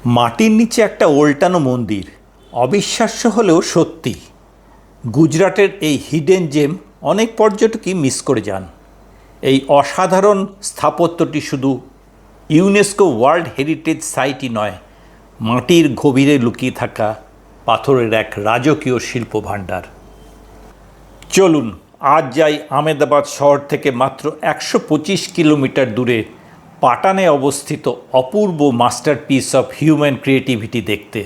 মাটির নিচে একটা ওল্টানো মন্দির, অবিশ্বাস্য হলেও সত্যি। গুজরাটের এই হিডেন জেম অনেক পর্যটকই মিস করে যান। এই অসাধারণ স্থাপত্যটি শুধু ইউনেস্কো ওয়ার্ল্ড হেরিটেজ সাইটই নয়, মাটির গভীরে লুকিয়ে থাকা পাথরের এক রাজকীয় শিল্পভাণ্ডার। চলুন আজ যাই আহমেদাবাদ শহর থেকে মাত্র 125 কিলোমিটার দূরে পাটানে অবস্থিত অপূর্ব মাস্টারপিস অফ হিউম্যান ক্রিয়েটিভিটি দেখতে।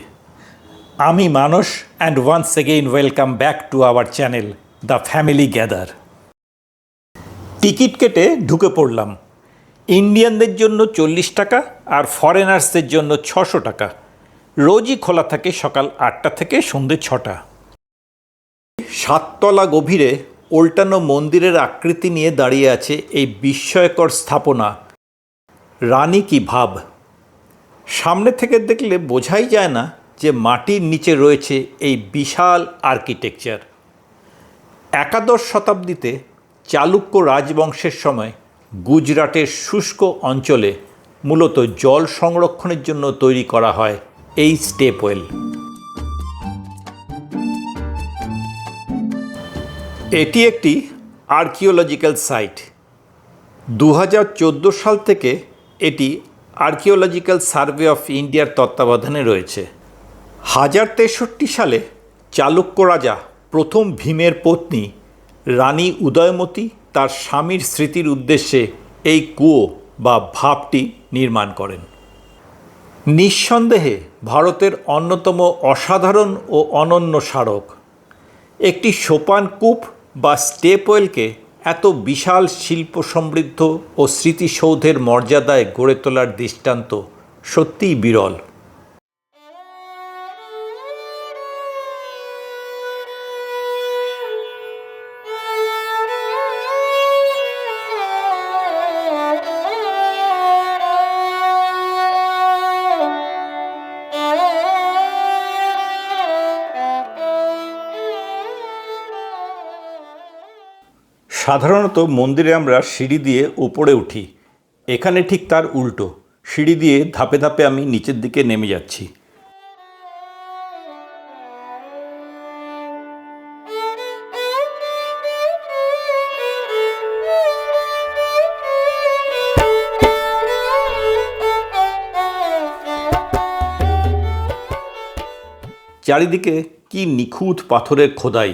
আমি Manas, and once again welcome back to our channel the family gather. Ticket কেটে ঢুকে পড়লাম। ইন্ডিয়ানদের জন্য 40 টাকা আর ফরেনার্সদের জন্য 600 টাকা। রোজই খোলা থাকে সকাল 8টা থেকে সন্ধ্যে 6টা। 7তলা গভীরে ওল্টানো মন্দিরের আকৃতি নিয়ে দাঁড়িয়ে আছে এই বিস্ময়কর স্থাপনা রানী কি ভাব। সামনে থেকে দেখলে বোঝাই যায় না যে মাটির নিচে রয়েছে এই বিশাল আর্কিটেকচার। একাদশ শতাব্দীতে চালুক্য রাজবংশের সময় গুজরাটের শুষ্ক অঞ্চলে মূলত জল সংরক্ষণের জন্য তৈরি করা হয় এই স্টেপওয়েল। এটি একটি আর্কিওলজিক্যাল সাইট। 2014 সাল থেকে এটি আর্কিওলজিক্যাল সার্ভে অফ ইন্ডিয়ার তত্ত্বাবধানে রয়েছে। 1063 সালে চালুক্য রাজা প্রথম ভীমের পত্নী রানী উদয়মতী তার স্বামীর স্মৃতির উদ্দেশ্যে এই কুয়ো বা ভাবটি নির্মাণ করেন। নিঃসন্দেহে ভারতের অন্যতম অসাধারণ ও অনন্য স্মারক। একটি সোপান কূপ বা স্টেপওয়েলকে এত বিশাল শিল্প সমৃদ্ধ ও স্মৃতিসৌধের মর্যাদায় গড়ে তোলার দৃষ্টান্ত সত্যিই বিরল। সাধারণত মন্দিরে আমরা সিঁড়ি দিয়ে উপরে উঠি, এখানে ঠিক তার উল্টো। সিঁড়ি দিয়ে ধাপে ধাপে আমি নিচের দিকে নেমে যাচ্ছি। চারিদিকে কি নিখুঁত পাথরের খোদাই।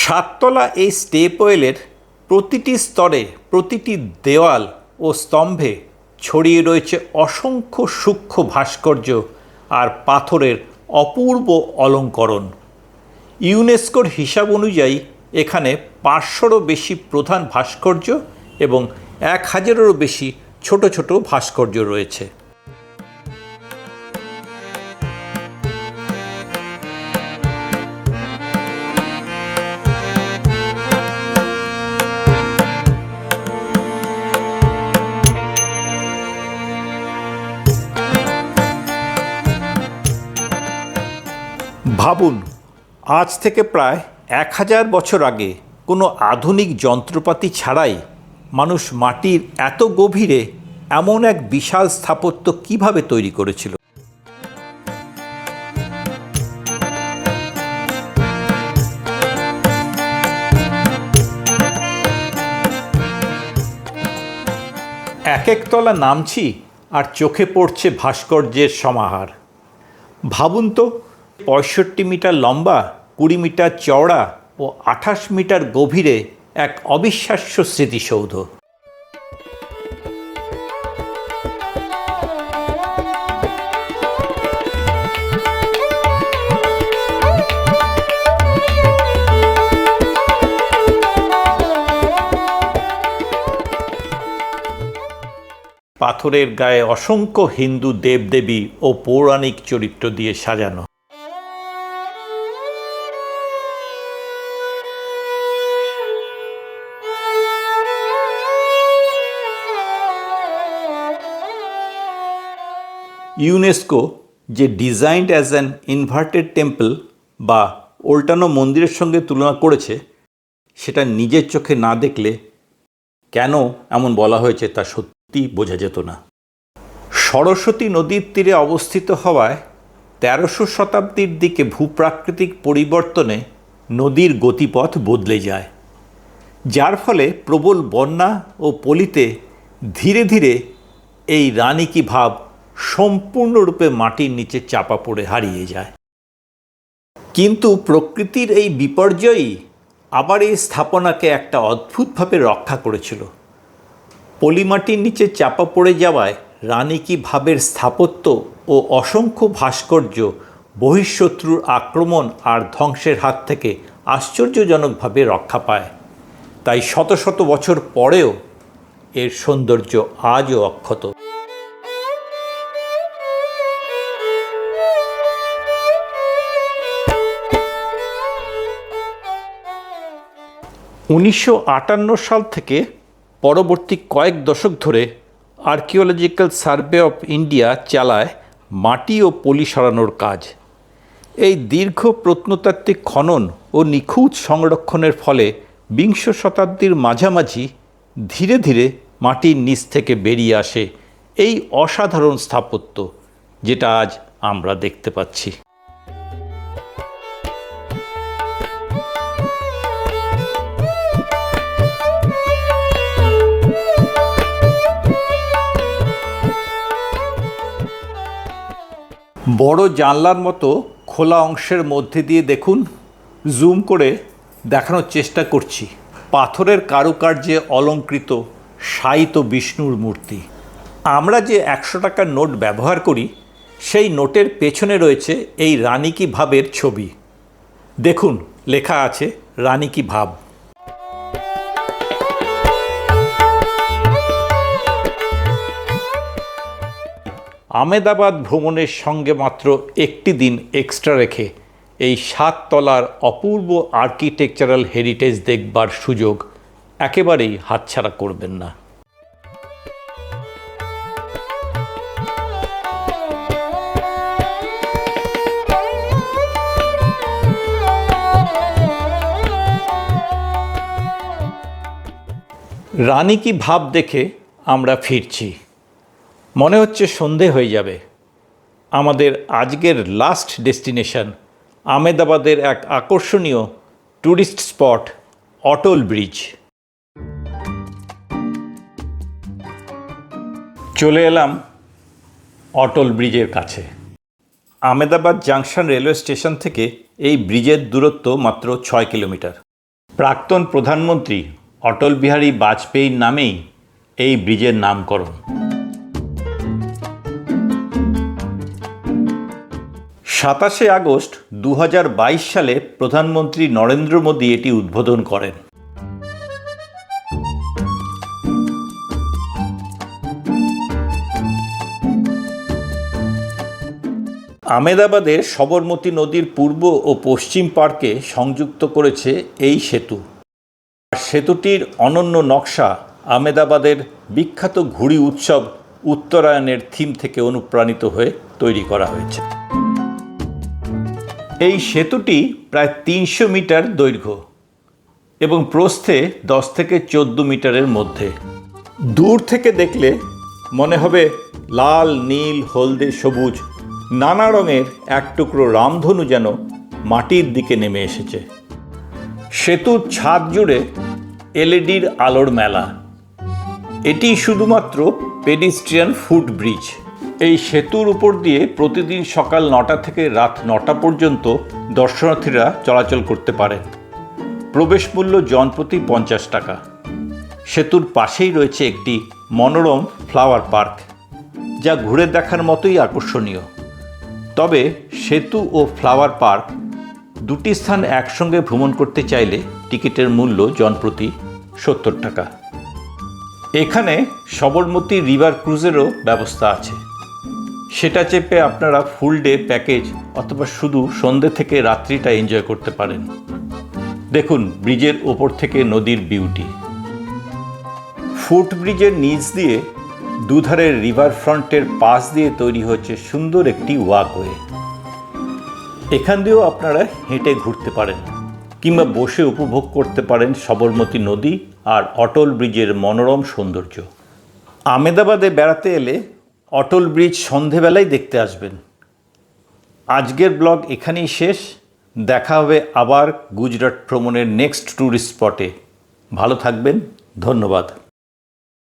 সাততলা এই স্টেপওয়েলের প্রতিটি স্তরে, প্রতিটি দেওয়াল ও স্তম্ভে ছড়িয়ে রয়েছে অসংখ্য সূক্ষ্ম ভাস্কর্য আর পাথরের অপূর্ব অলঙ্করণ। ইউনেস্কোর হিসাব অনুযায়ী এখানে 500রও বেশি প্রধান ভাস্কর্য এবং 1000-এরও বেশি ছোট ছোট ভাস্কর্য রয়েছে। ভাবুন, আজ থেকে প্রায় 1000 বছর আগে কোনো আধুনিক যন্ত্রপাতি ছাড়াই মানুষ মাটির এত গভীরে এমন এক বিশাল স্থাপত্য কিভাবে তৈরি করেছিল। এক একতলা নামছি আর চোখে পড়ছে ভাস্কর্যের সমাহার। ভাবুন তো, 65 মিটার লম্বা, 20 মিটার চওড়া ও 28 মিটার গভীরে এক অবিশ্বাস্য স্মৃতিসৌধ। পাথরের গায়ে অসংখ্য হিন্দু দেবদেবী ও পৌরাণিক চরিত্র দিয়ে সাজানো। ইউনেস্কো যে designed as an inverted temple বা উল্টানো মন্দিরের সঙ্গে তুলনা করেছে, সেটা নিজের চোখে না দেখলে কেন এমন বলা হয়েছে তা সত্যি বোঝা যেত না। সরস্বতী নদীর তীরে অবস্থিত হওয়ায় 1300 শতাব্দীর দিকে ভূপ্রাকৃতিক পরিবর্তনে নদীর গতিপথ বদলে যায়, যার ফলে প্রবল বন্যা ও পলিতে ধীরে ধীরে এই রানী কি ভাব সম্পূর্ণরূপে মাটির নিচে চাপা পড়ে হারিয়ে যায়। কিন্তু প্রকৃতির এই বিপর্যয়ই আবার এই স্থাপনাকে একটা অদ্ভুতভাবে রক্ষা করেছিল। পলিমাটির নিচে চাপা পড়ে যাওয়ায় রানী কি ভাবের স্থাপত্য ও অসংখ্য ভাস্কর্য বহিঃশত্রুর আক্রমণ আর ধ্বংসের হাত থেকে আশ্চর্যজনকভাবে রক্ষা পায়। তাই শত শত বছর পরেও এর সৌন্দর্য আজও অক্ষত। 1958 সাল থেকে পরবর্তী কয়েক দশক ধরে আর্কিওলজিক্যাল সার্ভে অফ ইন্ডিয়া চালায় মাটি ও পলি সরানোর কাজ। এই দীর্ঘ প্রত্নতাত্ত্বিক খনন ও নিখুঁত সংরক্ষণের ফলে বিংশ শতাব্দীর মাঝামাঝি ধীরে ধীরে মাটির নিচ থেকে বেরিয়ে আসে এই অসাধারণ স্থাপত্য, যেটা আজ আমরা দেখতে পাচ্ছি। বড় জানলার মতো খোলা অংশের মধ্যে দিয়ে দেখুন, জুম করে দেখানোর চেষ্টা করছি পাথরের কারুকার্যে অলঙ্কৃত শায়িত বিষ্ণুর মূর্তি। আমরা যে 100 টাকার নোট ব্যবহার করি, সেই নোটের পেছনে রয়েছে এই রানী কি ভাবের ছবি। দেখুন, লেখা আছে রানী কি ভাব। আমেদাবাদ ভ্রমণের সঙ্গে মাত্র একটি দিন এক্সট্রা রেখে এই 7 তলার অপূর্ব আর্কিটেকচারাল হেরিটেজ দেখবার সুযোগ একেবারেই হাতছাড়া করবেন না। রানী কি ভাব দেখে আমরা ফিরছি। মনে হচ্ছে সন্ধে হয়ে যাবে। আমাদের আজকের লাস্ট ডেস্টিনেশন আমেদাবাদের এক আকর্ষণীয় ট্যুরিস্ট স্পট অটল ব্রিজ। চলে এলাম অটল ব্রিজের কাছে। আমেদাবাদ জাংশন রেলওয়ে স্টেশন থেকে এই ব্রিজের দূরত্ব মাত্র 6 কিলোমিটার। প্রাক্তন প্রধানমন্ত্রী অটল বিহারী বাজপেয়ীর নামেই এই ব্রিজের নামকরণ। 27শে আগস্ট 2022 সালে প্রধানমন্ত্রী নরেন্দ্র মোদী এটি উদ্বোধন করেন। আমেদাবাদের সবরমতী নদীর পূর্ব ও পশ্চিম পার্কে সংযুক্ত করেছে এই সেতু। আর সেতুটির অনন্য নকশা আমেদাবাদের বিখ্যাত ঘুড়ি উৎসব উত্তরায়ণের থিম থেকে অনুপ্রাণিত হয়ে তৈরি করা হয়েছে। এই সেতুটি প্রায় 300 মিটার দৈর্ঘ্য এবং প্রস্থে 10 থেকে 14 মিটারের মধ্যে। দূর থেকে দেখলে মনে হবে লাল, নীল, হলদে, সবুজ নানা রঙের এক টুকরো রামধনু যেন মাটির দিকে নেমে এসেছে। সেতুর ছাদ জুড়ে এলইডির আলোর মেলা। এটি শুধুমাত্র পেডিস্ট্রিয়ান ফুটব্রিজ। এই সেতুর উপর দিয়ে প্রতিদিন সকাল 9টা থেকে রাত 9টা পর্যন্ত দর্শনার্থীরা চলাচল করতে পারেন। প্রবেশ মূল্য জনপ্রতি 50 টাকা। সেতুর পাশেই রয়েছে একটি মনোরম ফ্লাওয়ার পার্ক, যা ঘুরে দেখার মতোই আকর্ষণীয়। তবে সেতু ও ফ্লাওয়ার পার্ক দুটি স্থান একসঙ্গে ভ্রমণ করতে চাইলে টিকিটের মূল্য জনপ্রতি 70 টাকা। এখানে সবরমতী রিভার ক্রুজেরও ব্যবস্থা আছে। সেটা চেপে আপনারা ফুল ডে প্যাকেজ অথবা শুধু সন্ধ্যে থেকে রাত্রিটা এনজয় করতে পারেন। দেখুন ব্রিজের ওপর থেকে নদীর বিউটি। ফুটব্রিজের নিচ দিয়ে দুধারের রিভার ফ্রন্টের পাশ দিয়ে তৈরি হচ্ছে সুন্দর একটি ওয়াকওয়ে। এখান দিয়েও আপনারা হেঁটে ঘুরতে পারেন কিংবা বসে উপভোগ করতে পারেন সবরমতী নদী আর অটল ব্রিজের মনোরম সৌন্দর্য। আমেদাবাদে বেড়াতে এলে অটল ব্রিজ সন্ধেবেলায় দেখতে আসবেন। আজকের ব্লগ এখানেই শেষ। দেখা হবে আবার গুজরাট ভ্রমণের নেক্সট ট্যুরিস্ট স্পটে। ভালো থাকবেন। ধন্যবাদ।